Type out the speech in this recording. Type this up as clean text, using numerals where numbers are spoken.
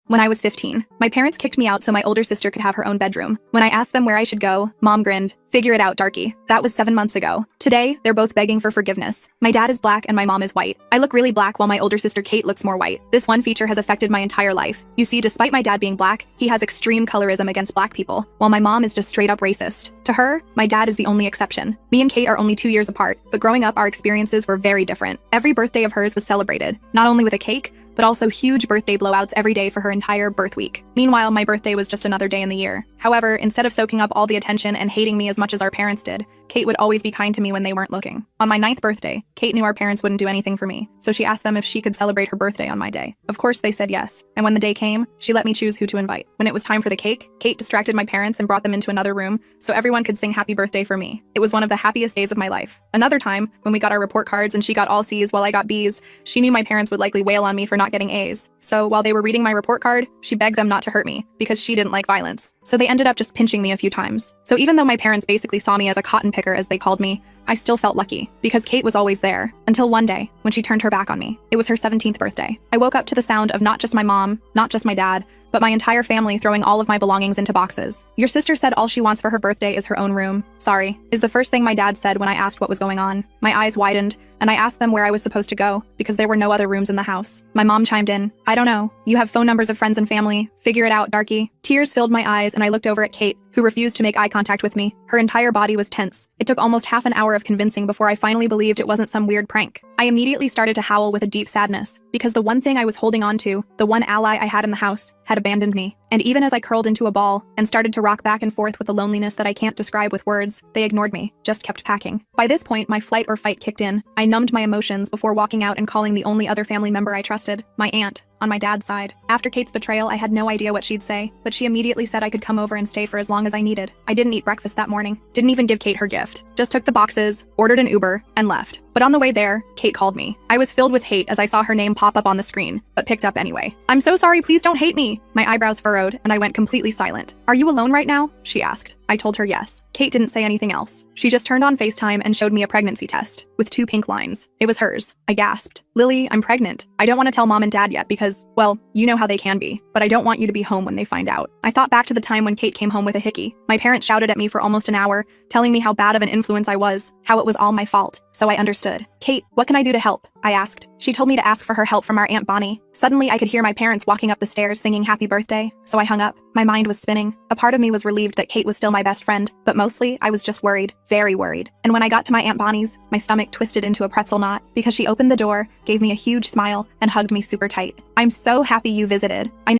When I was 15, my parents kicked me out so my older sister could have her own bedroom. When I asked them where I should go, Mom grinned. Figure it out, darky. That was 7 months ago. Today, they're both begging for forgiveness. My dad is black and my mom is white. I look really black while my older sister Kate looks more white. This one feature has affected my entire life. You see, despite my dad being black, he has extreme colorism against black people, while my mom is just straight up racist. To her, my dad is the only exception. Me and Kate are only 2 years apart, but growing up, our experiences were very different. Every birthday of hers was celebrated, not only with a cake, but also huge birthday blowouts every day for her entire birth week. Meanwhile, my birthday was just another day in the year. However, instead of soaking up all the attention and hating me as much as our parents did, Kate would always be kind to me when they weren't looking. On my 9th birthday, Kate knew our parents wouldn't do anything for me, so she asked them if she could celebrate her birthday on my day. Of course, they said yes, and when the day came, she let me choose who to invite. When it was time for the cake, Kate distracted my parents and brought them into another room so everyone could sing happy birthday for me. It was one of the happiest days of my life. Another time, when we got our report cards and she got all C's while I got B's, she knew my parents would likely wail on me for not getting A's. So while they were reading my report card, she begged them not to hurt me because she didn't like violence. So they ended up just pinching me a few times. So even though my parents basically saw me as a cotton picker, as they called me, I still felt lucky because Kate was always there until one day when she turned her back on me. It was her 17th birthday. I woke up to the sound of not just my mom, not just my dad, but my entire family throwing all of my belongings into boxes. Your sister said all she wants for her birthday is her own room. Sorry, is the first thing my dad said when I asked what was going on. My eyes widened, and I asked them where I was supposed to go because there were no other rooms in the house. My mom chimed in, I don't know. You have phone numbers of friends and family. Figure it out, darky. Tears filled my eyes, and I looked over at Kate, who refused to make eye contact with me. Her entire body was tense. It took almost half an hour of convincing before I finally believed it wasn't some weird prank. I immediately started to howl with a deep sadness because the one thing I was holding on to, the one ally I had in the house, had abandoned me. And even as I curled into a ball and started to rock back and forth with a loneliness that I can't describe with words, they ignored me, just kept packing. By this point, my flight or fight kicked in. I numbed my emotions before walking out and calling the only other family member I trusted, my aunt, on my dad's side. After Kate's betrayal, I had no idea what she'd say, but she immediately said I could come over and stay for as long as I needed. I didn't eat breakfast that morning, didn't even give Kate her gift, just took the boxes, ordered an Uber, and left. But on the way there, Kate called me. I was filled with hate as I saw her name pop up on the screen, but picked up anyway. I'm so sorry, please don't hate me. My eyebrows furrowed, and I went completely silent. Are you alone right now? She asked. I told her yes. Kate didn't say anything else. She just turned on FaceTime and showed me a pregnancy test with 2 pink lines. It was hers. I gasped. Lily, I'm pregnant. I don't want to tell mom and dad yet because, well, you know how they can be, but I don't want you to be home when they find out. I thought back to the time when Kate came home with a hickey. My parents shouted at me for almost an hour, telling me how bad of an influence I was, how it was all my fault. So I understood. Kate, what can I do to help? I asked. She told me to ask for her help from our Aunt Bonnie. Suddenly, I could hear my parents walking up the stairs singing happy birthday, so I hung up. My mind was spinning. A part of me was relieved that Kate was still my best friend, but mostly, I was just worried, very worried. And when I got to my Aunt Bonnie's, my stomach twisted into a pretzel knot because she opened the door, gave me a huge smile, and hugged me super tight. I'm so happy you visited. I